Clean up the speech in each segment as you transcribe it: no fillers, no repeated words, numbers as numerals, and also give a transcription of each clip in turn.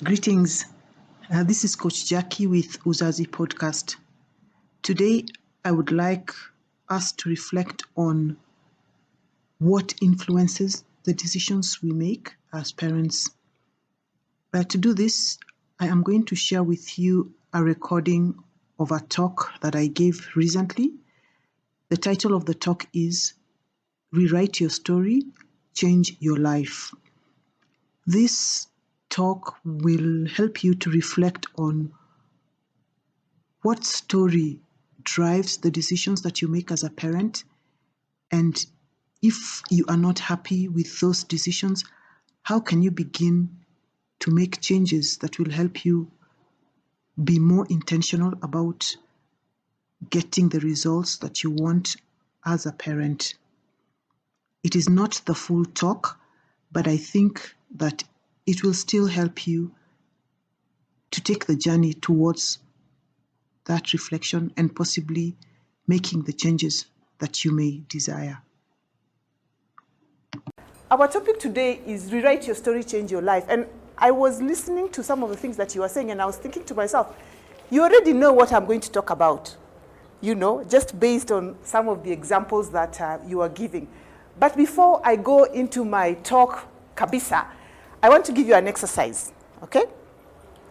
Greetings. This is Coach Jaki with Uzazi Podcast. Today, I would like us to reflect on what influences the decisions we make as parents. To do this, I am going to share with you a recording of a talk that I gave recently. The title of the talk is Rewrite Your Story, Change Your Life. This talk will help you to reflect on what story drives the decisions that you make as a parent, and if you are not happy with those decisions, how can you begin to make changes that will help you be more intentional about getting the results that you want as a parent. It is not the full talk, but I think that it will still help you to take the journey towards that reflection and possibly making the changes that you may desire. Our topic today is Rewrite Your Story, Change Your Life. And I was listening to some of the things that you were saying, and I was thinking to myself, you already know what I'm going to talk about, just based on some of the examples that you are giving. But before I go into my talk, kabisa, I want to give you an exercise, okay?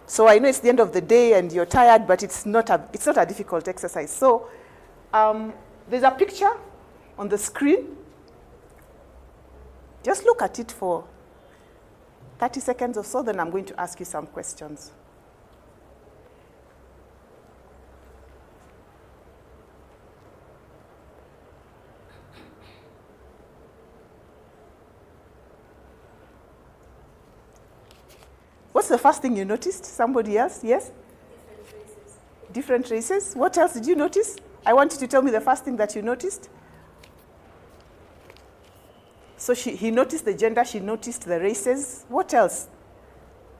So I know it's the end of the day and you're tired, but it's not a difficult exercise. So there's a picture on the screen. Just look at it for 30 seconds or so, then I'm going to ask you some questions. What's the first thing you noticed? Somebody else? Yes? Different races. Different races. What else did you notice? I want you to tell me the first thing that you noticed. So he noticed the gender, she noticed the races. What else?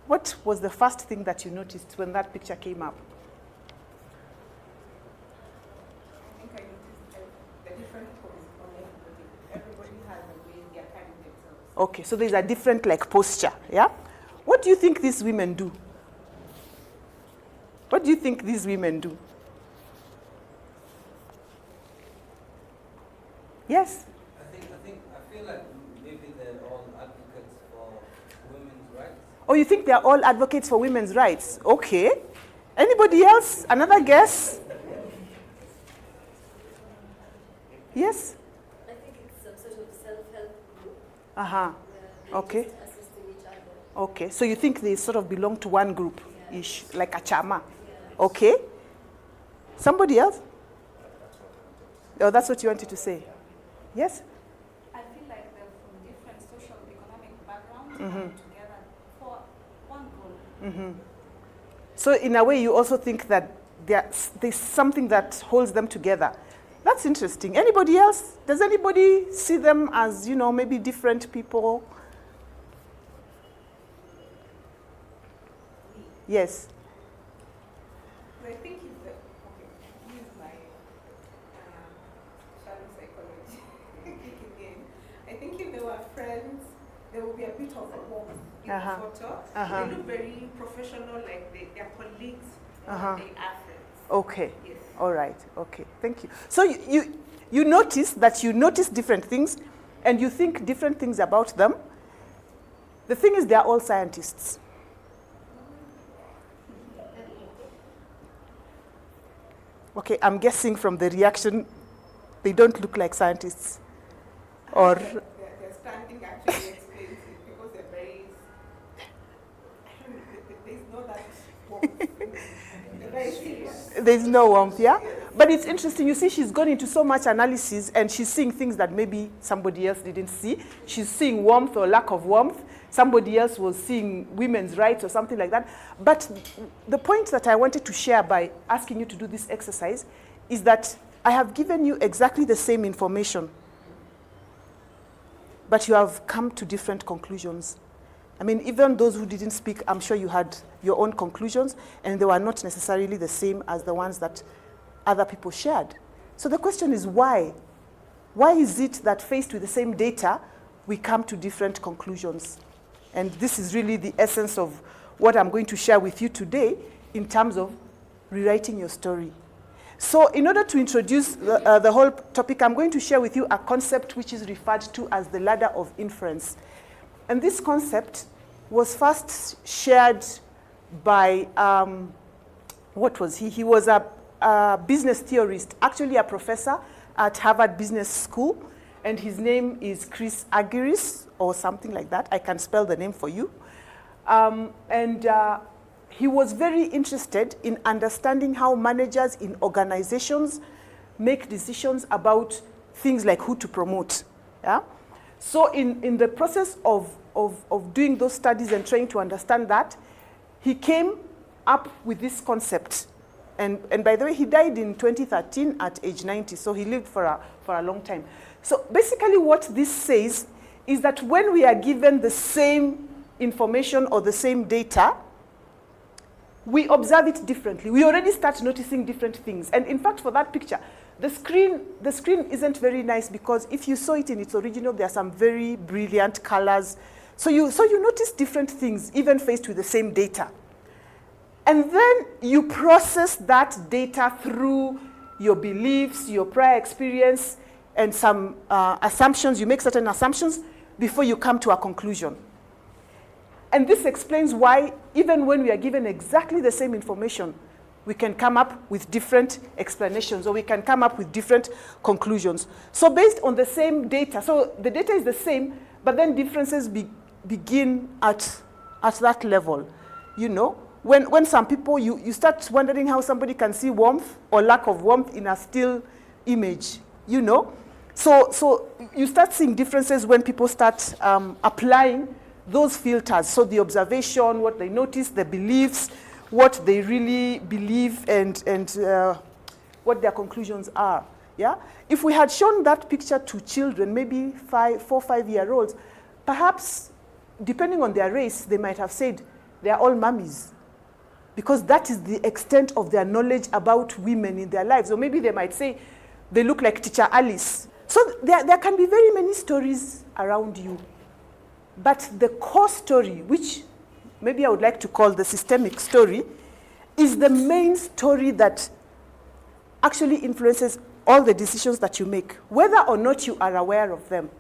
What was the first thing that you noticed when that picture came up? I think I noticed the different poses on everybody. Everybody has a way they are carrying themselves. Okay, so there's a different posture, yeah? What do you think these women do? What do you think these women do? Yes? I feel like maybe they're all advocates for women's rights. Oh, you think they're all advocates for women's rights? Okay. Anybody else? Another guess? Yes? I think it's some sort of self-help group. Uh-huh. They're Okay. just assisting each other. Okay. So you think they sort of belong to one group-ish, like a chama? Yeah. Okay. Somebody else? Oh, that's what you wanted to say. Yes? I feel like they're from different social economic backgrounds coming together for one goal. So in a way, you also think that there's something that holds them together. That's interesting. Anybody else? Does anybody see them as, maybe different people? Yes. I think use my shadow psychology kicking in. I think if they were friends, there will be a bit of a warmth in the photo. They look very professional, like they're colleagues, they are friends. Okay. Yes. All right. Okay. Thank you. So you notice that you notice different things and you think different things about them. The thing is, they're all scientists. Okay, I'm guessing from the reaction, they don't look like scientists. Or Their standing actually explains it because they're very, there's no that warmth. They're very serious. there's no warmth, yeah? But it's interesting, you see, she's gone into so much analysis and she's seeing things that maybe somebody else didn't see. She's seeing warmth or lack of warmth. Somebody else was seeing women's rights or something like that. But the point that I wanted to share by asking you to do this exercise is that I have given you exactly the same information, but you have come to different conclusions. I mean, even those who didn't speak, I'm sure you had your own conclusions, and they were not necessarily the same as the ones that other people shared. So the question is why? Why is it that faced with the same data, we come to different conclusions? And this is really the essence of what I'm going to share with you today in terms of rewriting your story. So in order to introduce the whole topic, I'm going to share with you a concept which is referred to as the ladder of inference. And this concept was first shared by, what was he? He was a business theorist, actually a professor at Harvard Business School, and his name is Chris Agiris, or something like that. I can spell the name for you. He was very interested in understanding how managers in organizations make decisions about things like who to promote. Yeah? So in the process of doing those studies and trying to understand that, he came up with this concept. And by the way, he died in 2013 at age 90, so he lived for a long time. So basically what this says is that when we are given the same information or the same data, we observe it differently. We already start noticing different things. And in fact, for that picture, the screen isn't very nice because if you saw it in its original, there are some very brilliant colors. So you notice different things, even faced with the same data. And then you process that data through your beliefs, your prior experience, and some assumptions. You make certain assumptions before you come to a conclusion. And this explains why, even when we are given exactly the same information, we can come up with different explanations, or we can come up with different conclusions. So based on the same data, so the data is the same, but then differences begin at that level. You know, when some people, you start wondering how somebody can see warmth or lack of warmth in a still image, you know. So you start seeing differences when people start applying those filters. So the observation, what they notice, the beliefs, what they really believe, and what their conclusions are. Yeah? If we had shown that picture to children, maybe 4 or 5 year olds, perhaps, depending on their race, they might have said they are all mummies, because that is the extent of their knowledge about women in their lives. Or maybe they might say they look like Teacher Alice. So there can be very many stories around you. But the core story, which maybe I would like to call the systemic story, is the main story that actually influences all the decisions that you make, whether or not you are aware of them.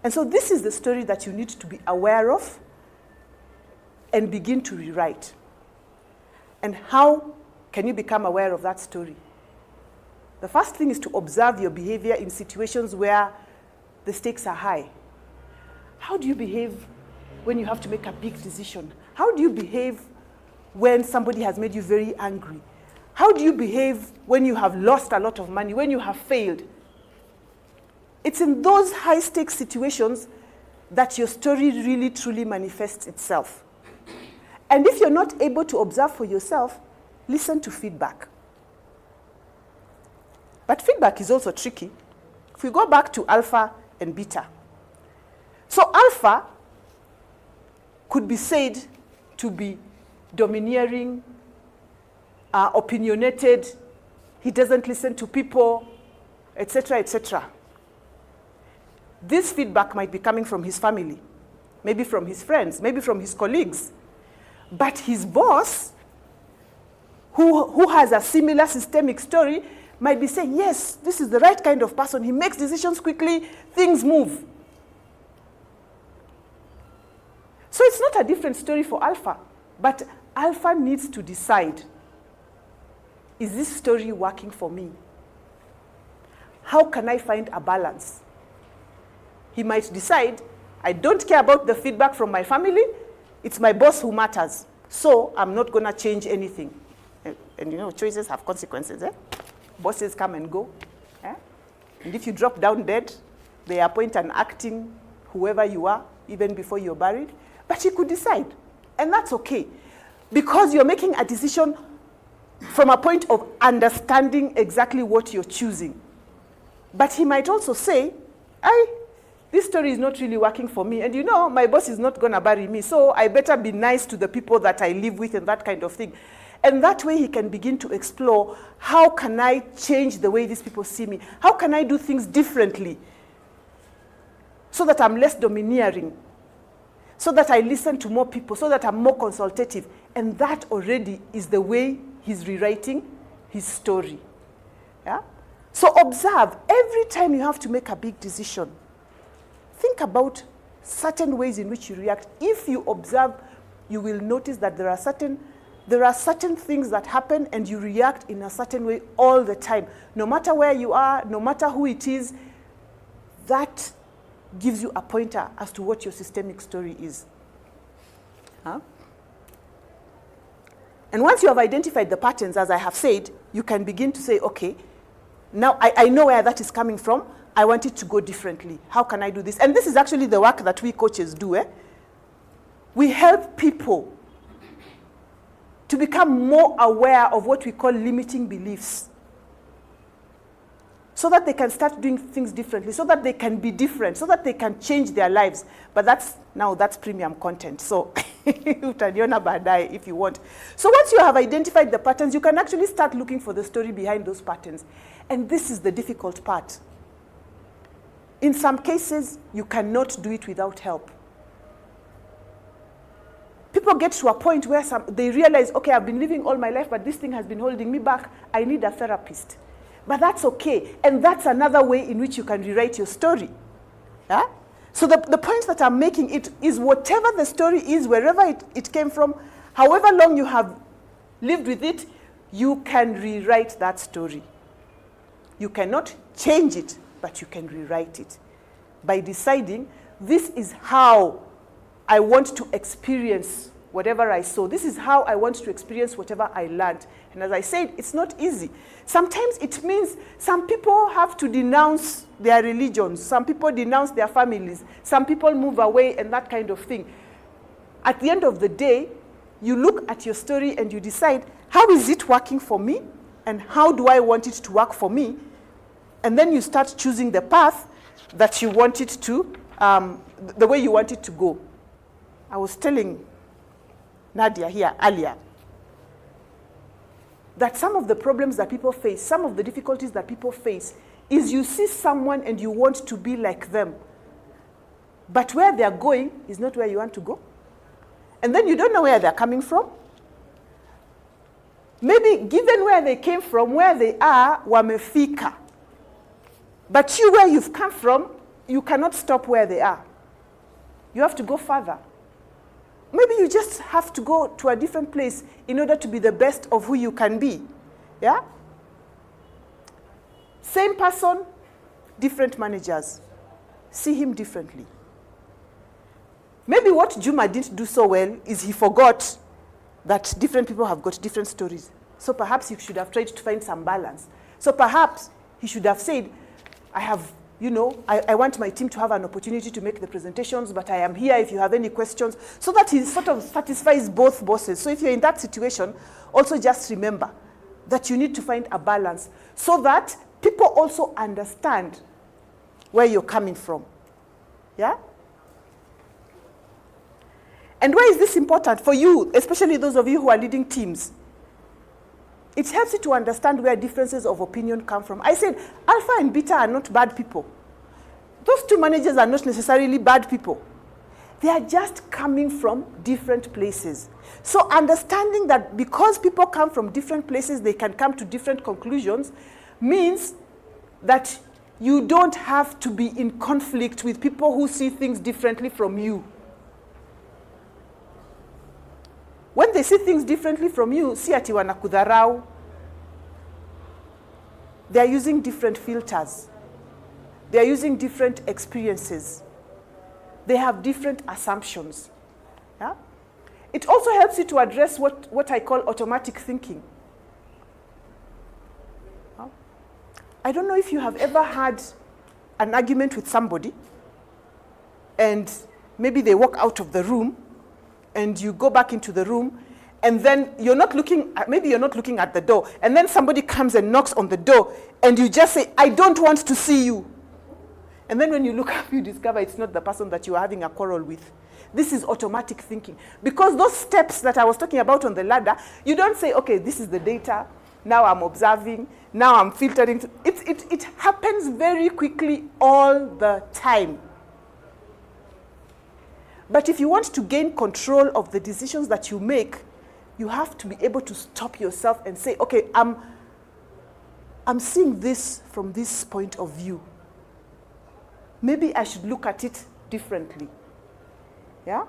And so this is the story that you need to be aware of and begin to rewrite. And how can you become aware of that story? The first thing is to observe your behavior in situations where the stakes are high. How do you behave when you have to make a big decision? How do you behave when somebody has made you very angry? How do you behave when you have lost a lot of money, when you have failed? It's in those high-stakes situations that your story really, truly manifests itself. And if you're not able to observe for yourself, listen to feedback. But feedback is also tricky. If we go back to alpha and beta. So alpha could be said to be domineering, opinionated, he doesn't listen to people, etc., etc. This feedback might be coming from his family, maybe from his friends, maybe from his colleagues. But his boss, who has a similar systemic story, might be saying, yes, this is the right kind of person. He makes decisions quickly, things move. So it's not a different story for alpha, but alpha needs to decide, is this story working for me? How can I find a balance? He might decide, I don't care about the feedback from my family, it's my boss who matters, so I'm not going to change anything. And you know, choices have consequences. Bosses come and go. And if you drop down dead, they appoint an acting whoever you are, even before you're buried. But he could decide, and that's okay, because you're making a decision from a point of understanding exactly what you're choosing. But he might also say, this story is not really working for me, and you know, my boss is not going to bury me, so I better be nice to the people that I live with and that kind of thing. And that way he can begin to explore, how can I change the way these people see me? How can I do things differently so that I'm less domineering? so that I listen to more people, so that I'm more consultative. And that already is the way he's rewriting his story. Yeah? So observe, every time you have to make a big decision, think about certain ways in which you react. If you observe, you will notice that there are certain things that happen and you react in a certain way all the time. No matter where you are, no matter who it is, that gives you a pointer as to what your systemic story is. Huh? And once you have identified the patterns, as I have said, you can begin to say, okay, now I know where that is coming from. I want it to go differently. How can I do this? And this is actually the work that we coaches do. We help people to become more aware of what we call limiting beliefs, so that they can start doing things differently, so that they can be different, so that they can change their lives. But that's premium content. So utaniona baadaye if you want. So once you have identified the patterns, you can actually start looking for the story behind those patterns. And this is the difficult part. In some cases, you cannot do it without help. People get to a point where they realize, okay, I've been living all my life, but this thing has been holding me back. I need a therapist. But that's okay. And that's another way in which you can rewrite your story. Yeah? So the point that I'm making it is whatever the story is, wherever it came from, however long you have lived with it, you can rewrite that story. You cannot change it, but you can rewrite it by deciding, this is how I want to experience whatever I saw. This is how I want to experience whatever I learned. And as I said, it's not easy. Sometimes it means some people have to denounce their religions. Some people denounce their families. Some people move away and that kind of thing. At the end of the day, you look at your story and you decide, how is it working for me? And how do I want it to work for me? And then you start choosing the path that you want it to, the way you want it to go. I was telling Nadia here earlier that some of the problems that people face, some of the difficulties that people face, is you see someone and you want to be like them. But where they're going is not where you want to go. And then you don't know where they're coming from. Maybe given where they came from, where they are, wamefika. But you, where you've come from, you cannot stop where they are. You have to go further. Maybe you just have to go to a different place in order to be the best of who you can be. Yeah? Same person, different managers. See him differently. Maybe what Juma didn't do so well is he forgot that different people have got different stories. So perhaps he should have tried to find some balance. So perhaps he should have said, I want my team to have an opportunity to make the presentations, but I am here if you have any questions, so that he sort of satisfies both bosses. So if you're in that situation, also just remember that you need to find a balance so that people also understand where you're coming from. Yeah? And why is this important for you, especially those of you who are leading teams? It helps you to understand where differences of opinion come from. I said, alpha and beta are not bad people. Those two managers are not necessarily bad people. They are just coming from different places. So understanding that because people come from different places, they can come to different conclusions, means that you don't have to be in conflict with people who see things differently from you. When they see things differently from you, si ati wanakudharau. They are using different filters. They are using different experiences. They have different assumptions. Yeah? It also helps you to address what I call automatic thinking. Yeah? I don't know if you have ever had an argument with somebody and maybe they walk out of the room and you go back into the room, and then maybe you're not looking at the door, and then somebody comes and knocks on the door, and you just say, I don't want to see you. And then when you look up, you discover it's not the person that you are having a quarrel with. This is automatic thinking. Because those steps that I was talking about on the ladder, you don't say, okay, this is the data, now I'm observing, now I'm filtering. It happens very quickly all the time. But if you want to gain control of the decisions that you make, you have to be able to stop yourself and say, okay, I'm seeing this from this point of view. Maybe I should look at it differently. Yeah?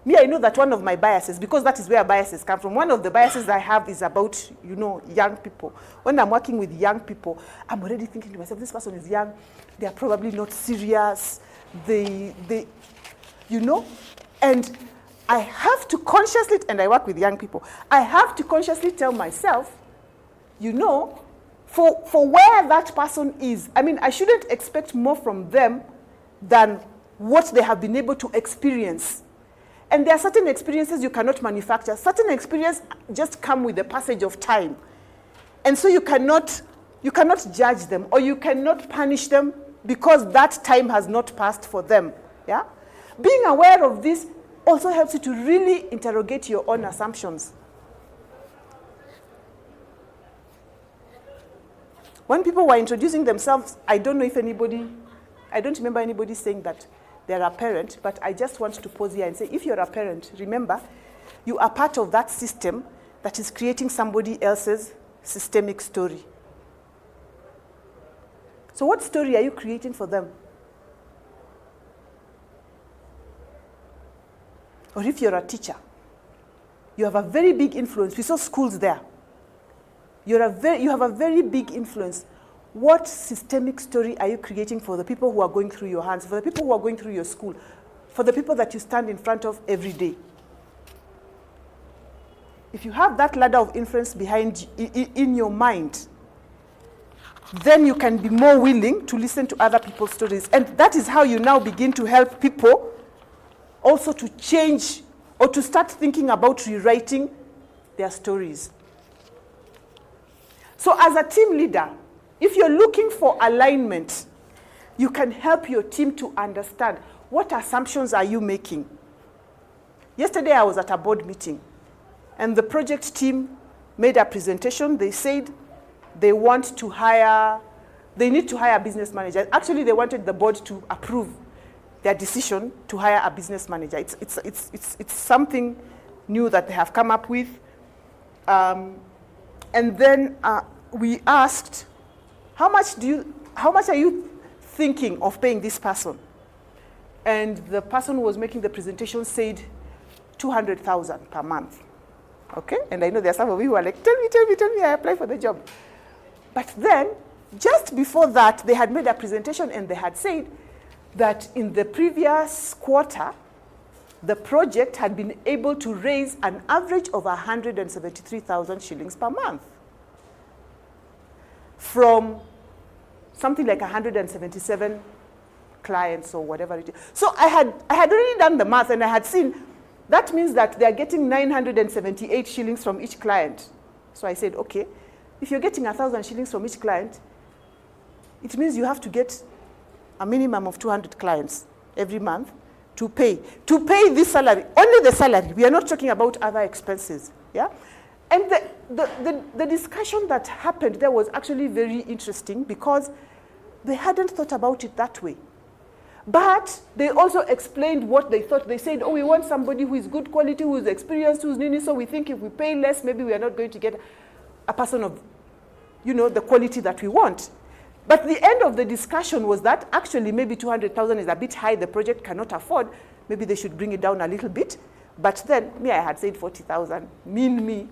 Me, I know that one of my biases, because that is where biases come from, one of the biases I have is about, young people. When I'm working with young people, I'm already thinking to myself, this person is young, they are probably not serious, and I have to consciously, and I work with young people, I have to consciously tell myself, for where that person is, I shouldn't expect more from them than what they have been able to experience. And there are certain experiences you cannot manufacture. Certain experiences just come with the passage of time. And so you cannot judge them, or you cannot punish them because that time has not passed for them. Yeah? Being aware of this also helps you to really interrogate your own assumptions. When people were introducing themselves, I don't remember anybody saying that they're a parent, but I just want to pause here and say, if you're a parent, remember, you are part of that system that is creating somebody else's systemic story. So what story are you creating for them? Or if you're a teacher, you have a very big influence. We saw schools there. You have a very big influence. What systemic story are you creating for the people who are going through your hands, for the people who are going through your school, for the people that you stand in front of every day? If you have that ladder of influence behind in your mind, then you can be more willing to listen to other people's stories. And that is how you now begin to help people also to change or to start thinking about rewriting their stories. So as a team leader, if you're looking for alignment, you can help your team to understand what assumptions are you making. Yesterday I was at a board meeting, and the project team made a presentation. They said they need to hire a business manager. Actually, they wanted the board to approve their decision to hire a business manager. It's something new that they have come up with. And then we asked, how much are you thinking of paying this person? And the person who was making the presentation said 200,000 per month. Okay? And I know there are some of you who are like, tell me, I apply for the job. But then, just before that, they had made a presentation and they had said that in the previous quarter, the project had been able to raise an average of 173,000 shillings per month, from something like 177 clients or whatever it is. So I had already done the math, and I had seen that means that they're getting 978 shillings from each client. So I said, okay, if you're getting 1,000 shillings from each client, it means you have to get a minimum of 200 clients every month to pay this salary, only the salary. We are not talking about other expenses. Yeah? And the discussion that happened there was actually very interesting, because they hadn't thought about it that way. But they also explained what they thought. They said, we want somebody who is good quality, who is experienced, who's nini, so we think if we pay less, maybe we are not going to get a person of, the quality that we want. But the end of the discussion was that actually maybe 200,000 is a bit high, the project cannot afford, maybe they should bring it down a little bit. But then, I had said 40,000, me.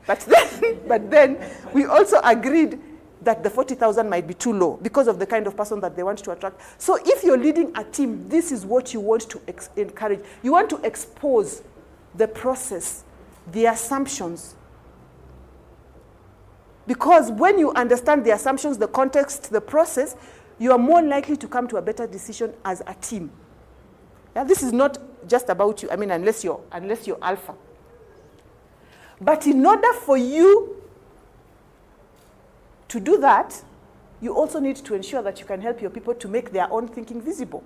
But then we also agreed that the 40,000 might be too low because of the kind of person that they want to attract. So if you're leading a team, this is what you want to encourage. You want to expose the process, the assumptions. Because when you understand the assumptions, the context, the process, you are more likely to come to a better decision as a team. Yeah, this is not just about you, unless you're alpha. But in order for you to do that, you also need to ensure that you can help your people to make their own thinking visible.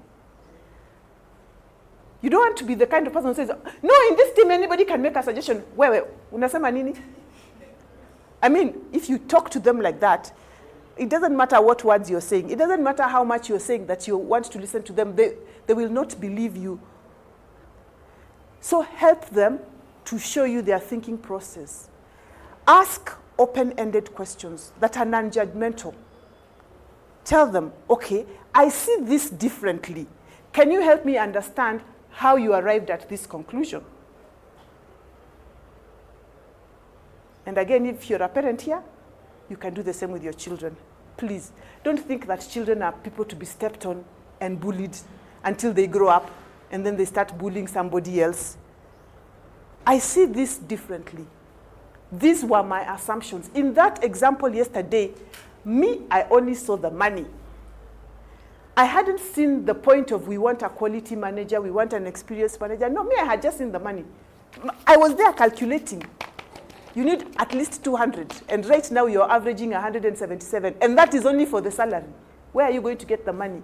You don't want to be the kind of person who says, no, in this team, anybody can make a suggestion. Unasema nini? If you talk to them like that, It doesn't matter what words you're saying. It doesn't matter how much you're saying that you want to listen to them. They will not believe you. So help them to show you their thinking process. Ask open-ended questions that are non-judgmental. Tell them, okay, I see this differently. Can you help me understand how you arrived at this conclusion? And again, if you're a parent here, you can do the same with your children. Please, don't think that children are people to be stepped on and bullied until they grow up and then they start bullying somebody else. I see this differently. These were my assumptions. In that example yesterday, I only saw the money. I hadn't seen the point of we want a quality manager, we want an experienced manager. No, I had just seen the money. I was there calculating. You need at least 200, and right now you're averaging 177, and that is only for the salary. Where are you going to get the money?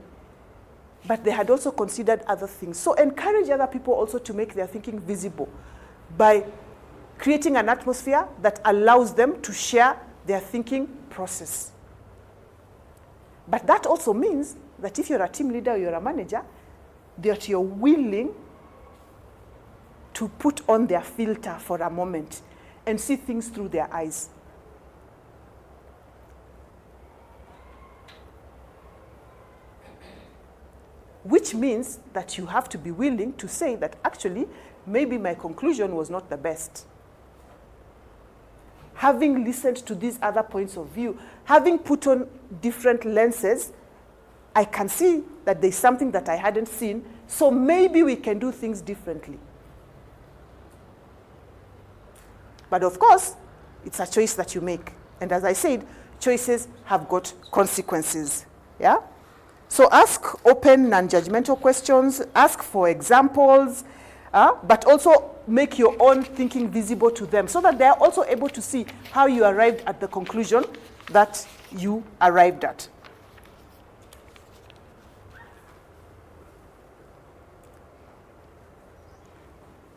But they had also considered other things. So encourage other people also to make their thinking visible by creating an atmosphere that allows them to share their thinking process. But that also means that if you're a team leader or you're a manager, that you're willing to put on their filter for a moment and see things through their eyes. Which means that you have to be willing to say that actually, maybe my conclusion was not the best. Having listened to these other points of view, having put on different lenses, I can see that there's something that I hadn't seen, so maybe we can do things differently. But of course, it's a choice that you make. And as I said, choices have got consequences. Yeah? So ask open, non-judgmental questions, ask for examples, but also make your own thinking visible to them so that they are also able to see how you arrived at the conclusion that you arrived at.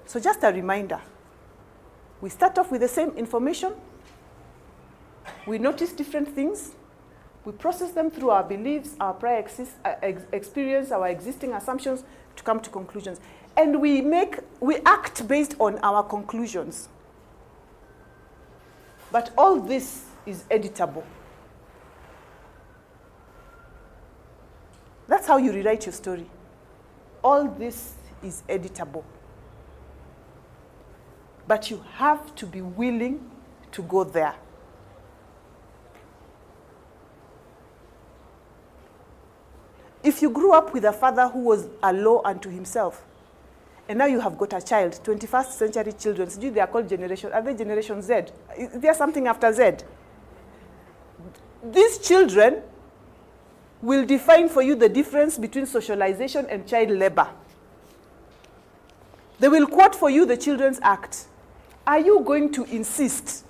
So just a reminder, we start off with the same information, we notice different things, we process them through our beliefs, our prior experience, our existing assumptions to come to conclusions. And we act based on our conclusions. But all this is editable. That's how you rewrite your story. All this is editable. But you have to be willing to go there. If you grew up with a father who was a law unto himself, and now you have got a child, 21st century children, they are called generation, are they generation Z? Is there something after Z? These children will define for you the difference between socialization and child labor. They will quote for you the Children's Act. Are you going to insist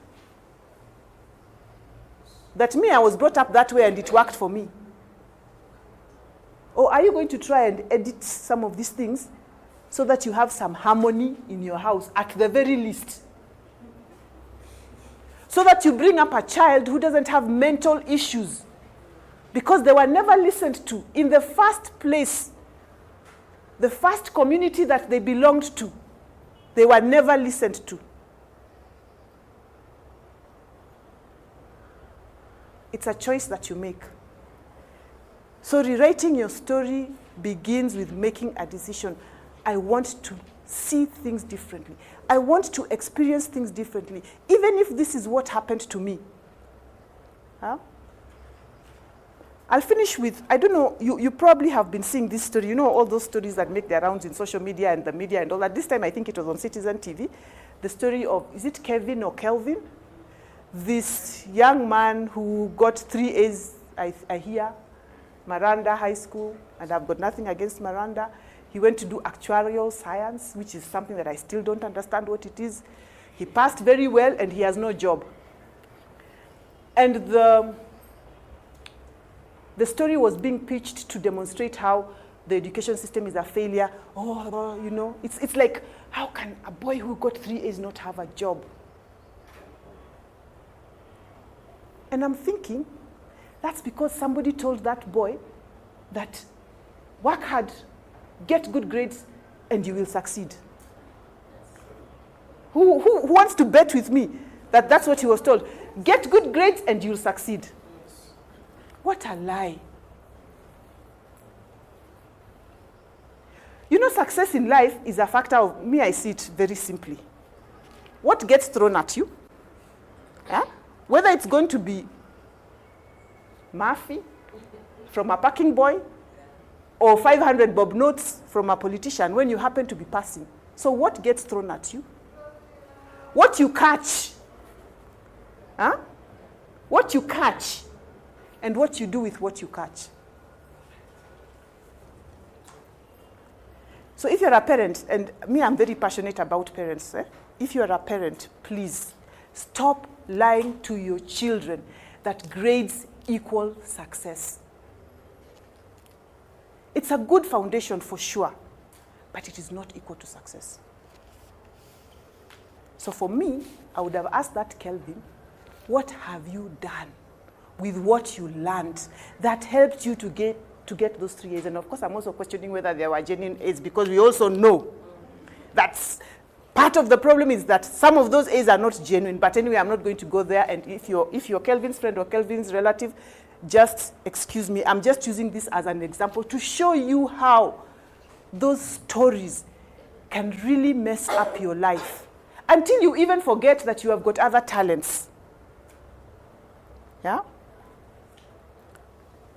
that I was brought up that way and it worked for me? Or are you going to try and edit some of these things so that you have some harmony in your house, at the very least? So that you bring up a child who doesn't have mental issues because they were never listened to in the first place. The first community that they belonged to, they were never listened to. It's a choice that you make. So rewriting your story begins with making a decision. I want to see things differently. I want to experience things differently, even if this is what happened to me. Huh? I'll finish with, I don't know, you probably have been seeing this story. You know all those stories that make their rounds in social media and the media and all that. This time I think it was on Citizen TV. The story of, is it Kevin or Kelvin? This young man who got 3 A's, I hear, Miranda High School, and I've got nothing against Miranda. He went to do actuarial science, which is something that I still don't understand what it is. He passed very well, and he has no job. And the story was being pitched to demonstrate how the education system is a failure. Oh, you know, it's like, how can a boy who got 3 A's not have a job? And I'm thinking, That's because somebody told that boy that work hard, get good grades, and you will succeed. Who wants to bet with me that that's what he was told? Get good grades and you'll succeed. What a lie. You know, success in life is a factor of, me, I see it very simply. What gets thrown at you, whether it's going to be Murphy from a parking boy or 500 bob notes from a politician when you happen to be passing. So what gets thrown at you? What you catch, what you catch, and what you do with what you catch. So if you're a parent, and me, I'm very passionate about parents. If you're a parent, please stop lying to your children that grades equal success. It's a good foundation for sure, but it is not equal to success. So for me, I would have asked that Kelvin, what have you done with what you learned that helped you to get those 3 A's? And of course, I'm also questioning whether there were genuine A's, because we also know that's part of the problem is that some of those A's are not genuine. But anyway, I'm not going to go there. And if you're Kelvin's friend or Kelvin's relative, just excuse me. I'm just using this as an example to show you how those stories can really mess up your life until you even forget that you have got other talents. Yeah?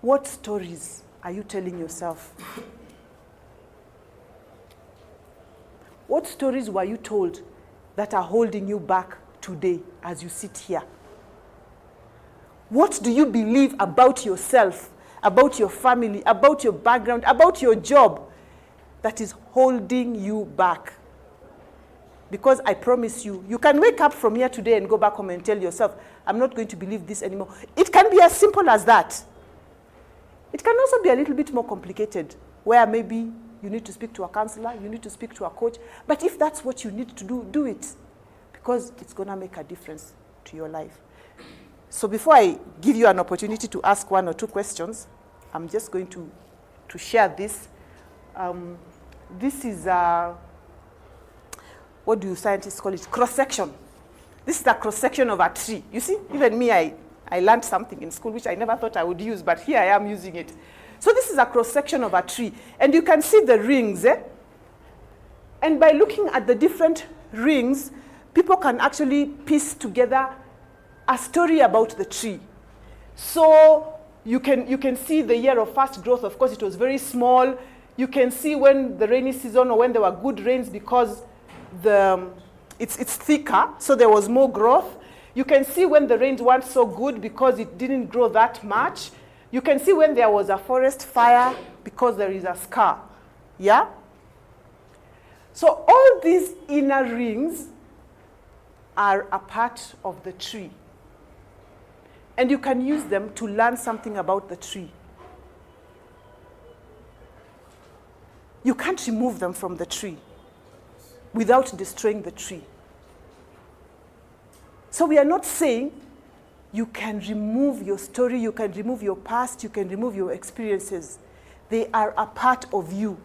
What stories are you telling yourself? What stories were you told that are holding you back today as you sit here? What do you believe about yourself, about your family, about your background, about your job that is holding you back? Because I promise you, you can wake up from here today and go back home and tell yourself, I'm not going to believe this anymore. It can be as simple as that. It can also be a little bit more complicated, where maybe you need to speak to a counselor, you need to speak to a coach. But if that's what you need to do, do it. Because it's going to make a difference to your life. So before I give you an opportunity to ask 1 or 2 questions, I'm just going to share this. This is what do scientists call it? Cross-section. This is a cross-section of a tree. You see, even me, I learned something in school which I never thought I would use, but here I am using it. So this is a cross-section of a tree. And you can see the rings. And by looking at the different rings, people can actually piece together a story about the tree. So you can see the year of first growth. Of course, it was very small. You can see when the rainy season or when there were good rains because it's thicker, so there was more growth. You can see when the rains weren't so good because it didn't grow that much. You can see when there was a forest fire because there is a scar. Yeah? So all these inner rings are a part of the tree. And you can use them to learn something about the tree. You can't remove them from the tree without destroying the tree. So we are not saying you can remove your story, you can remove your past, you can remove your experiences. They are a part of you.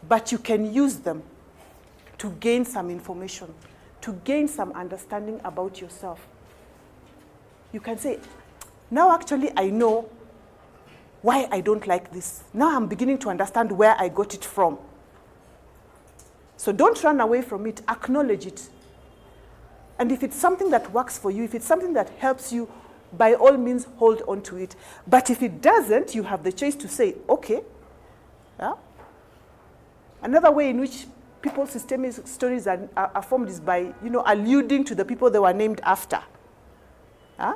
But you can use them to gain some information, to gain some understanding about yourself. You can say, now actually I know why I don't like this. Now I'm beginning to understand where I got it from. So don't run away from it, acknowledge it. And if it's something that works for you, if it's something that helps you, by all means, hold on to it. But if it doesn't, you have the choice to say, okay. Yeah? Another way in which people's systemic stories are formed is by, alluding to the people they were named after. Yeah?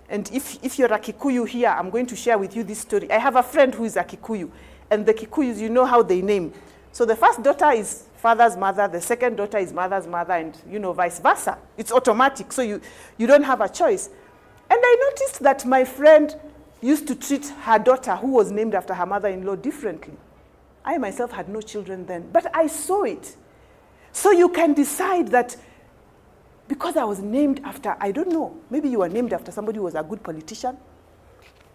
And if you're a Kikuyu here, I'm going to share with you this story. I have a friend who is a Kikuyu, and the Kikuyus, you know how they name. So the first daughter is father's mother, the second daughter is mother's mother, and vice versa. It's automatic, so you don't have a choice. And I noticed that my friend used to treat her daughter, who was named after her mother-in-law, differently. I myself had no children then, but I saw it. So you can decide that because I was named after, I don't know, maybe you were named after somebody who was a good politician,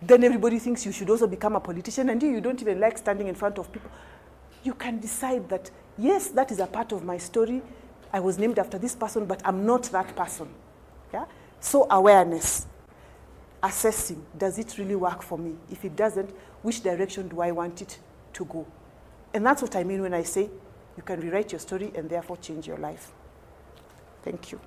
then everybody thinks you should also become a politician, and you don't even like standing in front of people. You can decide that, yes, that is a part of my story. I was named after this person, but I'm not that person. Yeah? So awareness, assessing, does it really work for me? If it doesn't, which direction do I want it to go? And that's what I mean when I say you can rewrite your story and therefore change your life. Thank you.